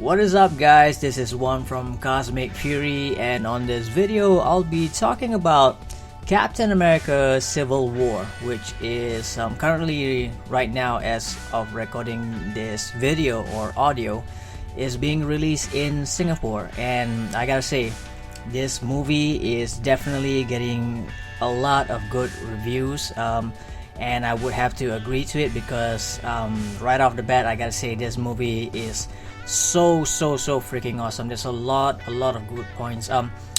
What is up, guys? This is One from Cosmic Fury, and on this video I'll be talking about Captain America Civil War, which is currently, right now as of recording this video or audio, is being released in Singapore. And I gotta say, this movie is definitely getting a lot of good reviews, and I would have to agree to it because right off the bat I gotta say this movie is so freaking awesome. There's a lot of good points.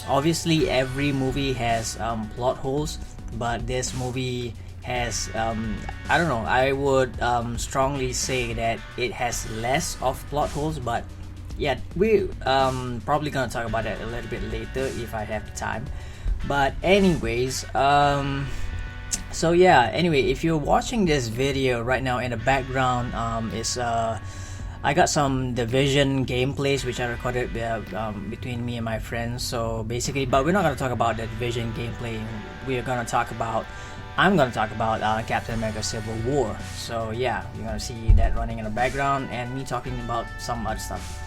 Obviously every movie has plot holes, but this movie has I don't know, I would strongly say that it has less of plot holes. But yeah, we probably gonna talk about that a little bit later if I have the time. But anyways, so yeah, anyway, if you're watching this video right now, in the background is I got some Division gameplays which I recorded between me and my friends. So basically, but we're not gonna talk about the Division gameplay. I'm gonna talk about Captain America Civil War. So yeah, you're gonna see that running in the background and me talking about some other stuff.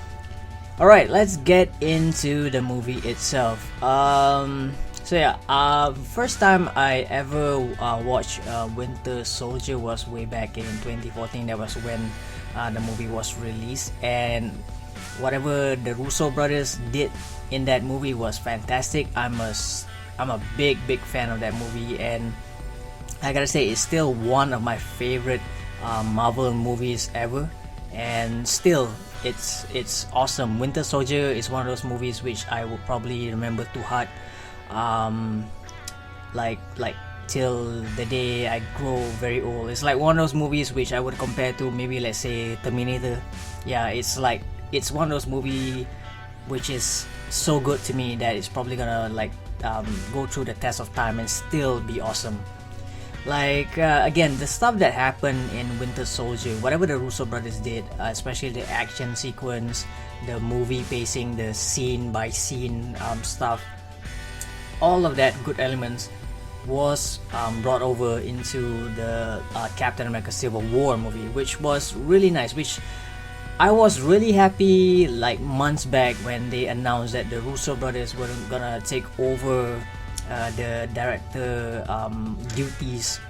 Alright, let's get into the movie itself. So yeah, first time I ever watched Winter Soldier was way back in 2014. That was when the movie was released, and whatever the Russo brothers did in that movie was fantastic. I'm a big fan of that movie, and I gotta say it's still one of my favorite Marvel movies ever, and still it's awesome. Winter Soldier is one of those movies which I will probably remember too hard, like till the day I grow very old. It's like one of those movies which I would compare to maybe, let's say, Terminator. Yeah, it's one of those movies which is so good to me that it's probably gonna go through the test of time and still be awesome. Again, the stuff that happened in Winter Soldier, whatever the Russo brothers did, especially the action sequence, the movie pacing, the scene by scene stuff, all of that good elements was brought over into the Captain America Civil War movie, which was really nice. Which I was really happy like months back when they announced that the Russo brothers were gonna take over the director duties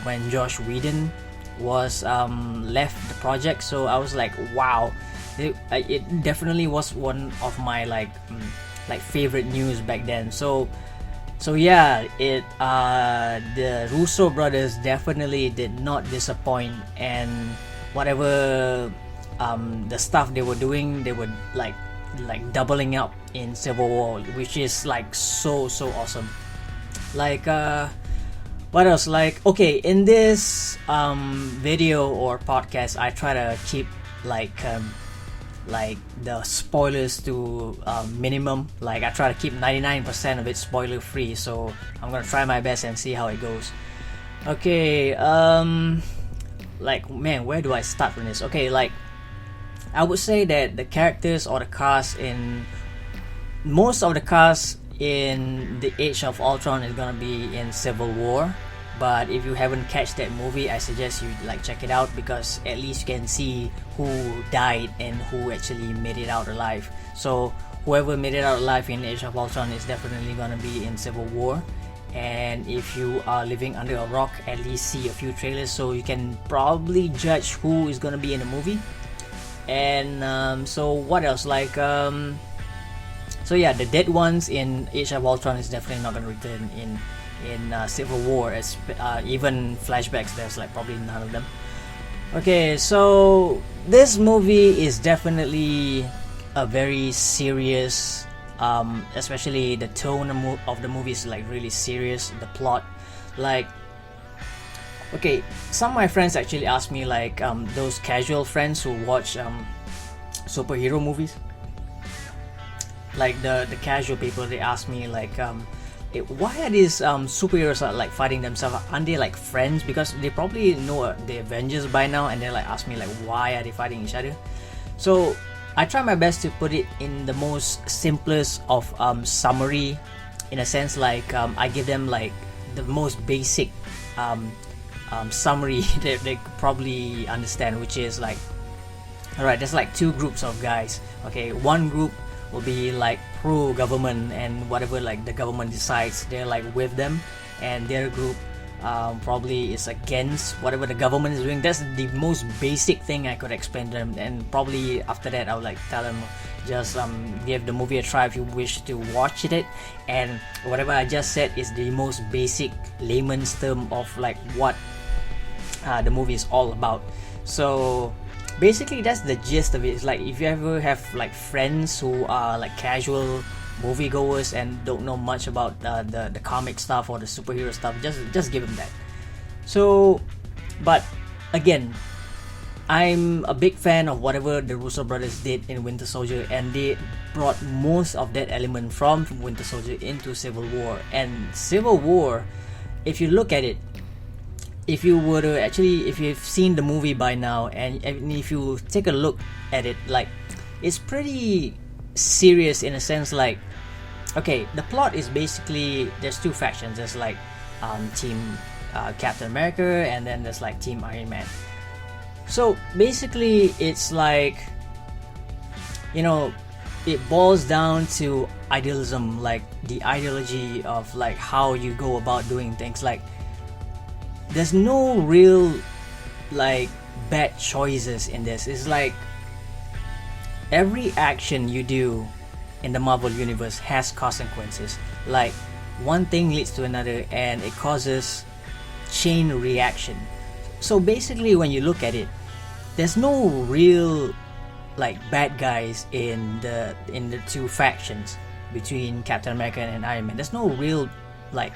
when Josh Whedon was left the project. So I was like, wow, it definitely was one of my like favorite news back then. So yeah, the Russo brothers definitely did not disappoint, and whatever the stuff they were doing, they were like doubling up in Civil War, which is like so awesome. What else? Okay, in this video or podcast, I try to keep the spoilers to minimum. I try to keep 99% of it spoiler free, so I'm gonna try my best and see how it goes. Okay, man, where do I start from this? Okay, I would say that the characters or the cast in most of the cast in the Age of Ultron is gonna be in Civil War. But if you haven't catched that movie, I suggest you check it out, because at least you can see who died and who actually made it out alive. So whoever made it out alive in Age of Ultron is definitely gonna be in Civil War. And if you are living under a rock, at least see a few trailers so you can probably judge who is gonna be in the movie. And so what else? So yeah, the dead ones in Age of Ultron is definitely not gonna return in Civil War. Even flashbacks, there's probably none of them. Okay, so this movie is definitely a very serious, especially the tone of the movie is really serious. The plot, okay, some of my friends actually asked me, those casual friends who watch superhero movies, the casual people, they ask me why are these superheroes fighting themselves? Aren't they friends? Because they probably know the Avengers by now, and they're ask me why are they fighting each other? So I try my best to put it in the most simplest of summary, in a sense. I give them the most basic summary that they could probably understand, which is All right, there's like two groups of guys. Okay, one group will be like pro government, and whatever like the government decides, they're like with them, and their group probably is against whatever the government is doing. That's the most basic thing I could explain to them, and probably after that I would like tell them, just give the movie a try if you wish to watch it. And whatever I just said is the most basic layman's term of like what the movie is all about. So basically that's the gist of it. It's like if you ever have like friends who are like casual moviegoers and don't know much about the comic stuff or the superhero stuff, just give them that. So, but again, I'm a big fan of whatever the Russo brothers did in Winter Soldier, and they brought most of that element from Winter Soldier into Civil War. And Civil War, if you look at it, if you were to actually, if you've seen the movie by now, and if you take a look at it, like, it's pretty serious in a sense. Like, okay, the plot is basically, there's two factions. There's like Team Captain America, and then there's like Team Iron Man. So basically it's like, you know, it boils down to idealism, like the ideology of like how you go about doing things. Like, there's no real like bad choices in this. It's like every action you do in the Marvel universe has consequences. Like, one thing leads to another, and it causes chain reaction. So basically when you look at it, there's no real like bad guys in the two factions between Captain America and Iron Man. There's no real like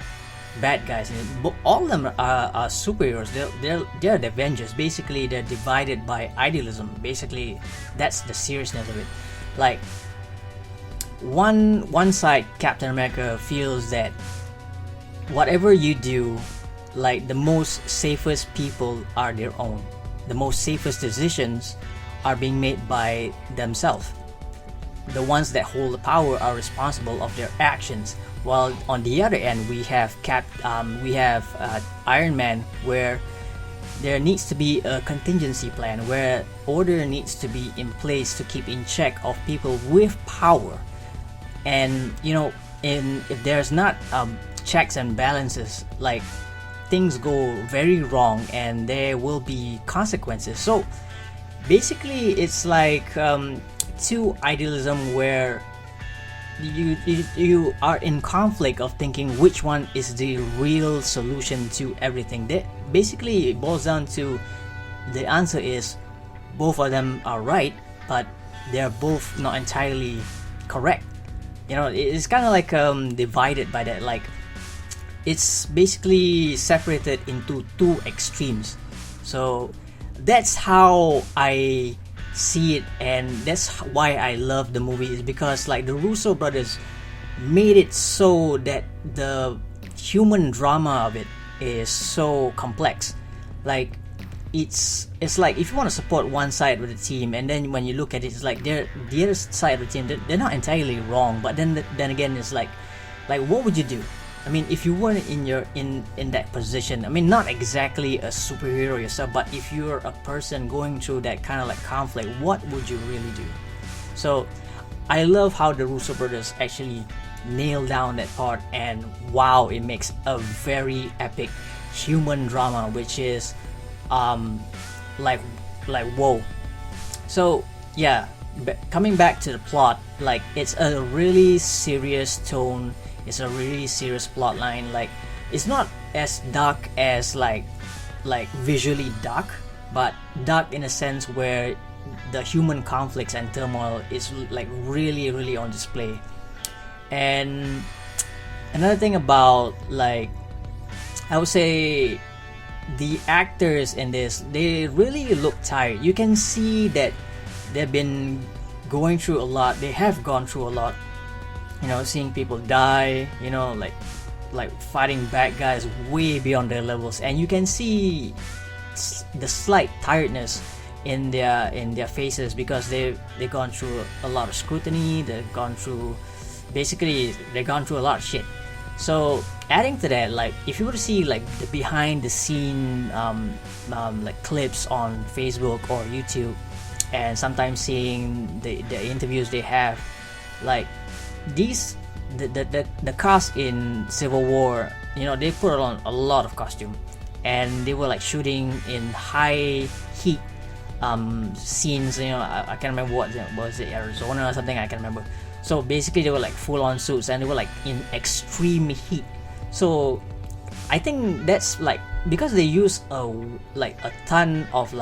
bad guys in it. But all of them are superheroes. They're the Avengers. Basically they're divided by idealism. Basically that's the seriousness of it. Like, one side, Captain America, feels that whatever you do, like, the most safest people are their own. The most safest decisions are being made by themselves. The ones that hold the power are responsible of their actions. While on the other end, we have Iron Man, where there needs to be a contingency plan, where order needs to be in place to keep in check of people with power. And you know, if there's not checks and balances, like, things go very wrong and there will be consequences. So basically it's like two idealism where you are in conflict of thinking which one is the real solution to everything. That basically it boils down to, the answer is both of them are right, but they're both not entirely correct. You know, it's kind of like divided by that. Like, it's basically separated into two extremes. So that's how I see it, and that's why I love the movie, is because like the Russo brothers made it so that the human drama of it is so complex. Like, it's like if you want to support one side of the team, and then when you look at it, it's like the other side of the team, they're not entirely wrong, but then again, it's like what would you do? I mean, if you weren't in that position, I mean, not exactly a superhero yourself, but if you're a person going through that kind of like conflict, what would you really do? So I love how the Russo brothers actually nail down that part, and wow, it makes a very epic human drama, which is like whoa. So yeah, coming back to the plot, like, it's a really serious tone. It's a really serious plot line. Like, it's not as dark as like visually dark, but dark in a sense where the human conflicts and turmoil is like really on display. And another thing about, like, I would say the actors in this, they really look tired. You can see that they've been going through a lot. They have gone through a lot. You know, seeing people die, you know, like fighting bad guys way beyond their levels, and you can see the slight tiredness in their faces, because they've gone through a lot of scrutiny. They've gone through a lot of shit. So adding to that, like, if you were to see like the behind the scene like clips on Facebook or YouTube, and sometimes seeing the interviews they have, like these the cast in Civil War, you know, they put on a lot of costume, and they were like shooting in high heat scenes. You know, I can't remember what was it, Arizona or something, I can't remember. So basically they were like full on suits, and they were like in extreme heat. So I think that's like because they use a ton of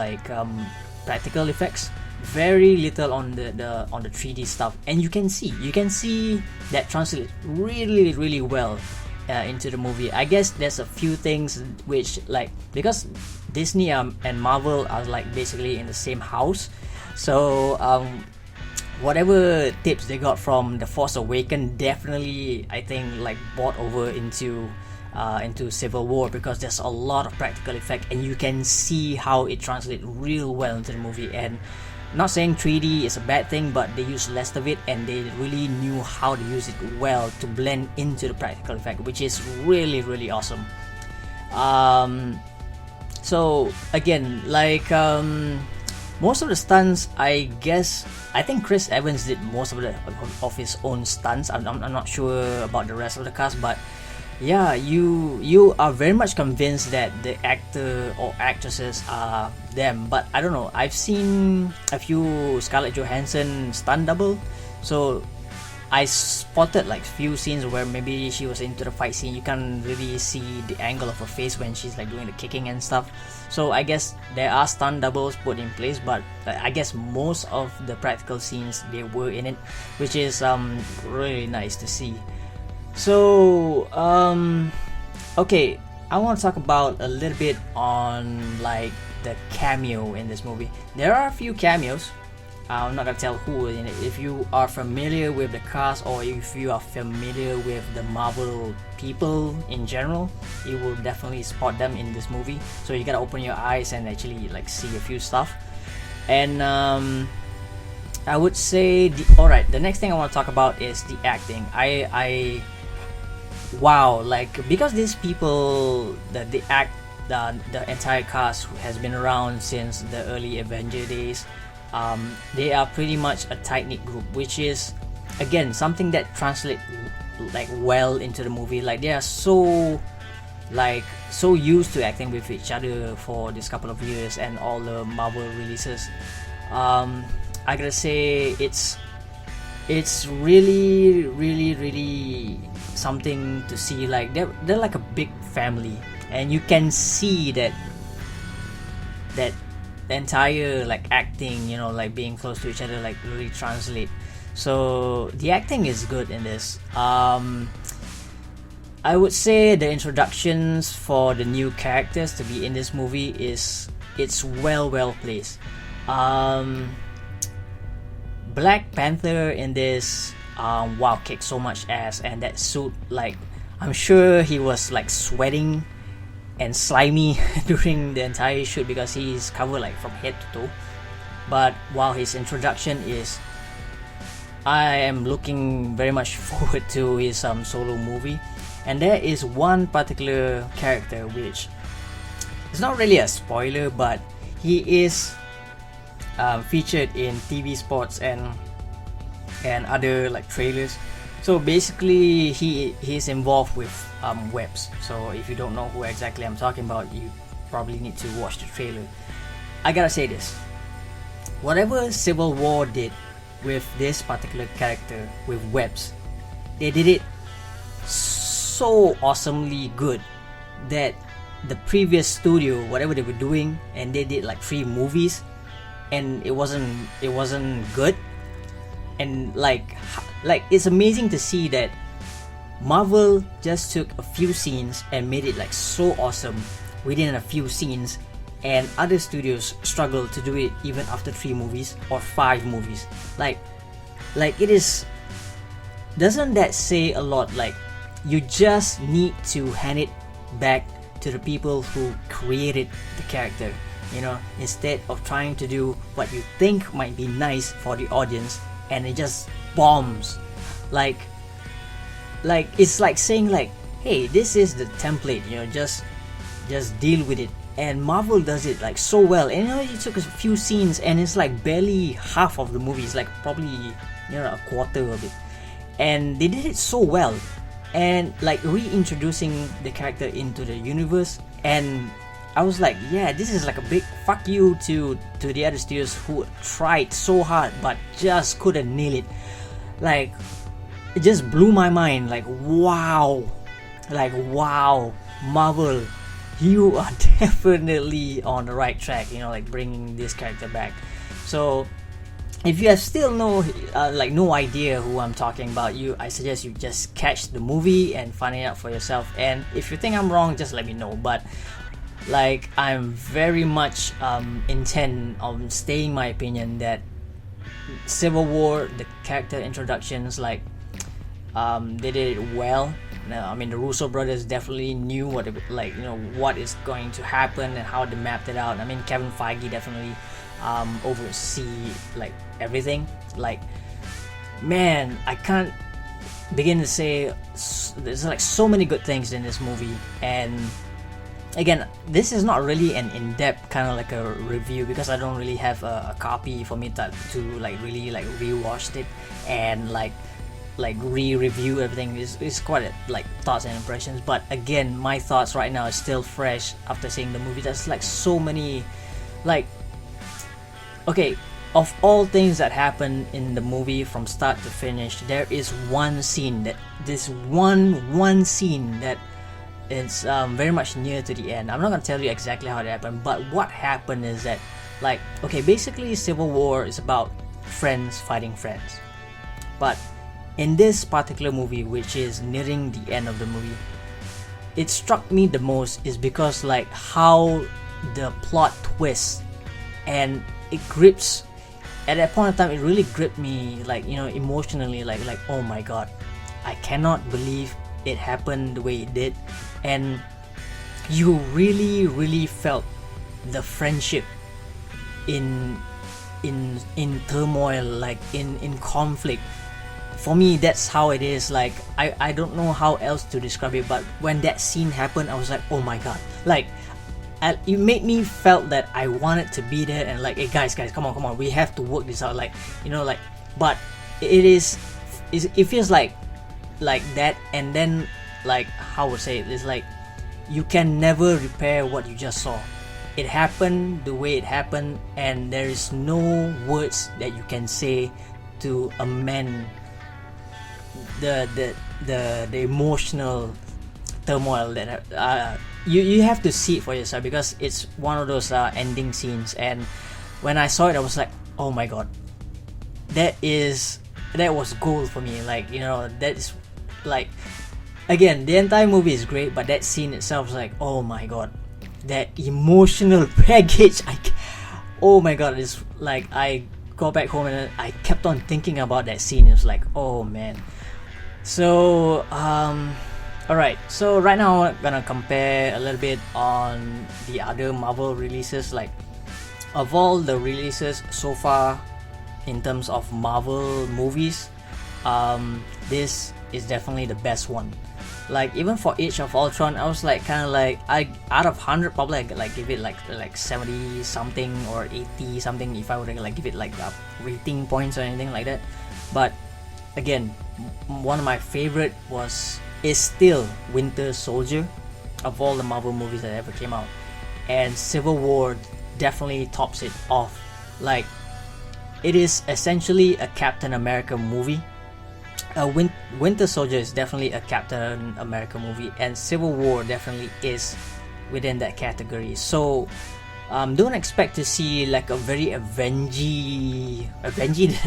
practical effects, very little on the 3D stuff, and you can see that translates really well into the movie. I guess there's a few things which, like, because Disney and Marvel are like basically in the same house, so whatever tips they got from The Force Awakens definitely, I think, like bought over into Civil War, because there's a lot of practical effect and you can see how it translates real well into the movie. And not saying 3D is a bad thing, but they use less of it, and they really knew how to use it well to blend into the practical effect, which is really awesome. So again, like most of the stunts, I think Chris Evans did most of his own stunts. I'm not sure about the rest of the cast, but yeah, you are very much convinced that the actor or actresses are them. But I don't know, I've seen a few Scarlett Johansson stunt double, so I spotted like few scenes where maybe she was into the fight scene. You can't really see the angle of her face when she's like doing the kicking and stuff. So I guess there are stunt doubles put in place, but I guess most of the practical scenes, they were in it, which is really nice to see. So okay, I want to talk about a little bit on like the cameo in this movie. There are a few cameos. I'm not gonna tell who in it. If you are familiar with the cast, or if you are familiar with the Marvel people in general, you will definitely spot them in this movie. So you gotta open your eyes and actually like see a few stuff. And I would say alright, the next thing I want to talk about is the acting. Wow, like, because these people that they act, the entire cast has been around since the early Avenger days. They are pretty much a tight-knit group, which is again something that translates like well into the movie. Like, they are so used to acting with each other for this couple of years and all the Marvel releases. I gotta say it's really something to see. Like, they're like a big family, and you can see that the entire like acting, you know, like being close to each other, like really translate. So the acting is good in this. I would say the introductions for the new characters to be in this movie it's well placed. Black Panther in this, wow, kicked so much ass, and that suit, like, I'm sure he was like sweating and slimy during the entire shoot because he's covered like from head to toe. But wow, his introduction is, I am looking very much forward to his solo movie. And there is one particular character which is not really a spoiler, but he is featured in TV spots and other like trailers. So basically he's involved with webs. So if you don't know who exactly I'm talking about, you probably need to watch the trailer. I gotta say this, whatever Civil War did with this particular character with webs, they did it so awesomely good that the previous studio, whatever they were doing, and they did like 3 movies, and it wasn't good. And like it's amazing to see that Marvel just took a few scenes and made it like so awesome within a few scenes, and other studios struggle to do it even after 3 movies or 5 movies. Like it is, doesn't that say a lot? Like, you just need to hand it back to the people who created the character, you know, instead of trying to do what you think might be nice for the audience and it just bombs. Like it's like saying like, hey, this is the template, you know, just deal with it and Marvel does it like so well. And it took a few scenes, and it's like barely half of the movie. It's like probably a quarter of it, and they did it so well. And like reintroducing the character into the universe, and I was like, yeah, this is like a big fuck you to the other studios who tried so hard but just couldn't nail it. Like, it just blew my mind. Like wow, Marvel, you are definitely on the right track, like bringing this character back. So if you have still no idea who I'm talking about, I suggest you just catch the movie and find it out for yourself. And if you think I'm wrong, just let me know. But like, I'm very much intent on staying my opinion that Civil War, the character introductions, like they did it well. I mean, the Russo brothers definitely knew what is going to happen and how they mapped it out. I mean, Kevin Feige definitely oversee like everything. Like, man, I can't begin to say. There's like so many good things in this movie. And again, this is not really an in-depth kind of like a review, because I don't really have a copy for me to like really like rewatch it and like re-review everything. Is quite like thoughts and impressions. But again, my thoughts right now is still fresh after seeing the movie. There's like so many, like, okay, of all things that happen in the movie from start to finish, there is one scene that is very much near to the end. I'm not gonna tell you exactly how it happened, but what happened is that, like, okay, basically Civil War is about friends fighting friends. But in this particular movie, which is nearing the end of the movie, it struck me the most is because like how the plot twists, and it grips. At that point in time, it really gripped me, like, emotionally, like oh my god, I cannot believe it happened the way it did. And you really felt the friendship in turmoil, like in conflict. For me, that's how it is. Like, I don't know how else to describe it, but when that scene happened, I was like, oh my god, like, it made me felt that I wanted to be there and like, hey guys, come on, we have to work this out, like, like, but it feels like that. And then, like, how would I say it, it's like you can never repair what you just saw. It happened the way it happened, and there is no words that you can say to amend the emotional turmoil that you have to see it for yourself, because it's one of those ending scenes. And when I saw it, I was like, oh my god, that was gold for me. Like, that's like, again, the entire movie is great, but that scene itself is like, oh my god, that emotional baggage. Oh my god, it's like I go back home and I kept on thinking about that scene. It was like, oh man. So alright, so right now I'm gonna compare a little bit on the other Marvel releases. Like, of all the releases so far in terms of Marvel movies, this is definitely the best one. Like, even for Age of Ultron, I was like kind of like, out of 100 probably I like give it like 70 something or 80 something if I would like give it like rating points or anything like that. But again, one of my favorite is still Winter Soldier of all the Marvel movies that ever came out, and Civil War definitely tops it off. Like, it is essentially a Captain America movie. Winter Soldier is definitely a Captain America movie, and Civil War definitely is within that category. So don't expect to see like a very Avengey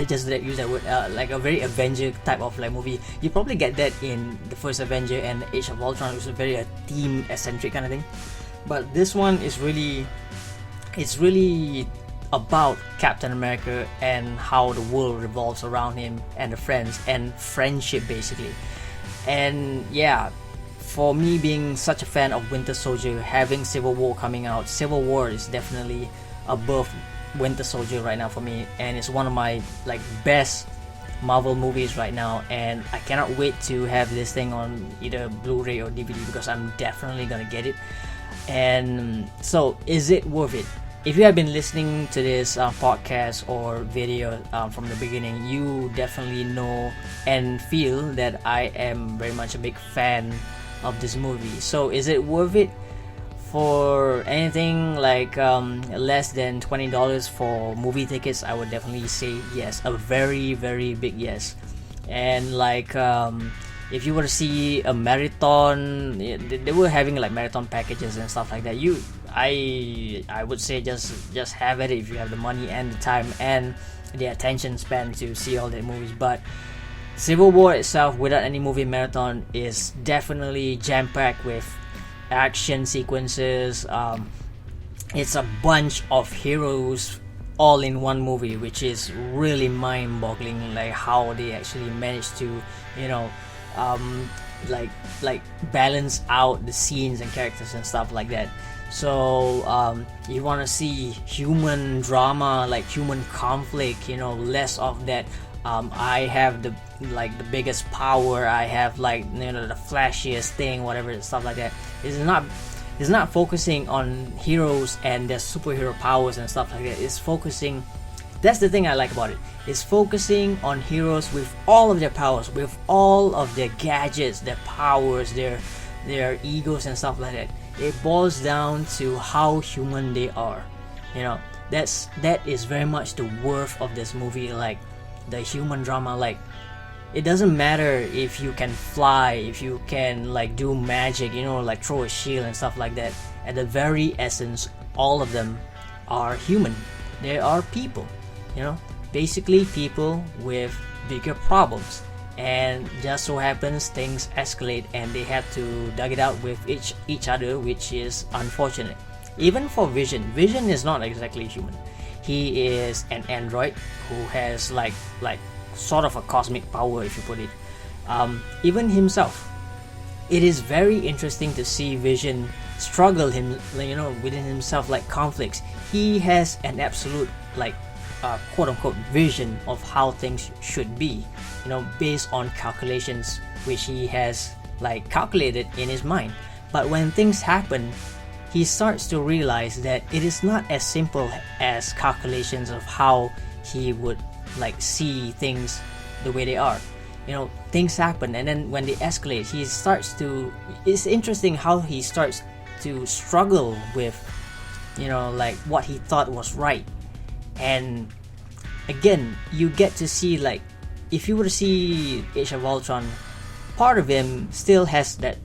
just use that word, like a very Avenger type of like movie. You probably get that in the first Avenger and Age of Ultron, which is very a team eccentric kind of thing. But this one is really about Captain America and how the world revolves around him and the friends and friendship basically. And yeah, for me being such a fan of Winter Soldier, having Civil War coming out, Civil War is definitely above Winter Soldier right now for me, and it's one of my like best Marvel movies right now. And I cannot wait to have this thing on either Blu-ray or DVD, because I'm definitely gonna get it. And so, is it worth it? If you have been listening to this podcast or video from the beginning, you definitely know and feel that I am very much a big fan of this movie. So is it worth it? For anything like less than $20 for movie tickets, I would definitely say yes, a very very big yes. And like if you were to see a marathon, they were having like marathon packages and stuff like that. I would say just have it if you have the money and the time and the attention span to see all the movies. But Civil War itself, without any movie marathon, is definitely jam-packed with action sequences. It's a bunch of heroes all in one movie, which is really mind-boggling, like how they actually managed to, you know, like balance out the scenes and characters and stuff like that. So you want to see human drama, like human conflict, you know, less of that I have the biggest power, I have like, you know, the flashiest thing, whatever, stuff like that. It's not focusing on heroes and their superhero powers and stuff like that. It's focusing, that's the thing I like about it. It's focusing on heroes with all of their powers, with all of their gadgets, their powers, their egos and stuff like that. It boils down to how human they are. You know, that is very much the worth of this movie. Like the human drama, like it doesn't matter if you can fly, if you can like do magic, you know, like throw a shield and stuff like that. At the very essence, all of them are human. They are people, you know, basically people with bigger problems. And just so happens things escalate and they have to dug it out with each other, which is unfortunate. Even for Vision is not exactly human. He is an android who has like sort of a cosmic power, if you put it. Even himself, it is very interesting to see Vision struggle within himself, like conflicts. He has an absolute like quote unquote vision of how things should be, you know, based on calculations which he has like calculated in his mind. But when things happen, he starts to realize that it is not as simple as calculations of how he would like see things the way they are. You know, things happen, and then when they escalate, he starts to, it's interesting how he starts to struggle with, you know, like what he thought was right. And again, you get to see, like, if you were to see Age of Ultron, part of him still has that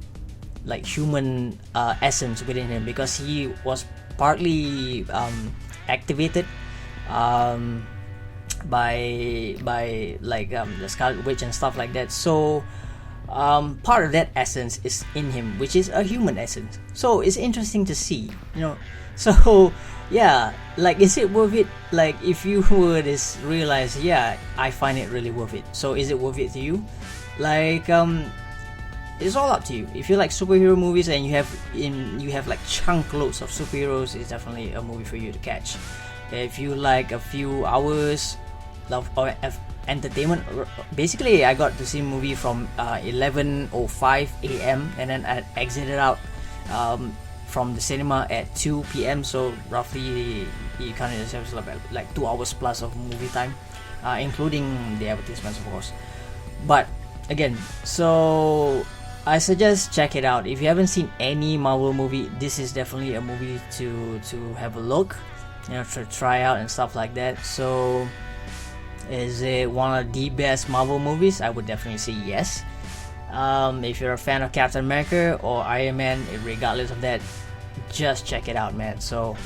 like human essence within him, because he was partly activated by like the Scarlet Witch and stuff like that. So part of that essence is in him, which is a human essence. So it's interesting to see, you know. So yeah, like, is it worth it? Like, if you would realize, yeah, I find it really worth it. So is it worth it to you? Like it's all up to you. If you like superhero movies and you have like chunk loads of superheroes, it's definitely a movie for you to catch. If you like a few hours of entertainment, basically I got to see a movie from 11:05 a.m. and then I exited out from the cinema at 2 p.m. So roughly you count it as like 2 hours plus of movie time, including the advertisements, of course. But again, so I suggest check it out. If you haven't seen any Marvel movie, this is definitely a movie to have a look, you know, to try out and stuff like that. So is it one of the best Marvel movies? I would definitely say yes. If you're a fan of Captain America or Iron Man, regardless of that, just check it out, man. So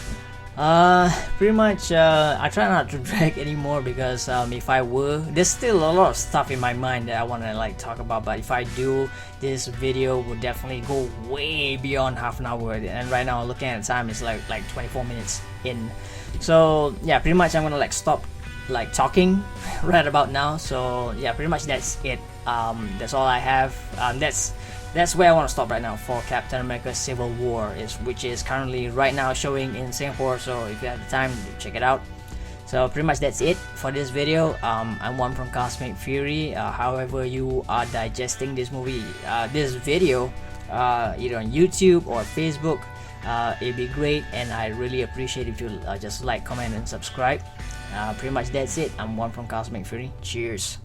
pretty much I try not to drag anymore, because if I were, there's still a lot of stuff in my mind that I want to like talk about, but if I do, this video would definitely go way beyond half an hour, and right now looking at the time, it's like 24 minutes in. So yeah, pretty much I'm gonna like stop like talking right about now. So yeah, pretty much that's it. That's all I have. That's where I want to stop right now for Captain America Civil War, which is currently right now showing in Singapore. So if you have the time, check it out. So pretty much that's it for this video. I'm one from Cosmic Fury. However you are digesting this movie, this video, either on YouTube or Facebook, it'd be great, and I really appreciate if you just like, comment, and subscribe. Pretty much that's it. I'm One from Cosmic Fury. Cheers.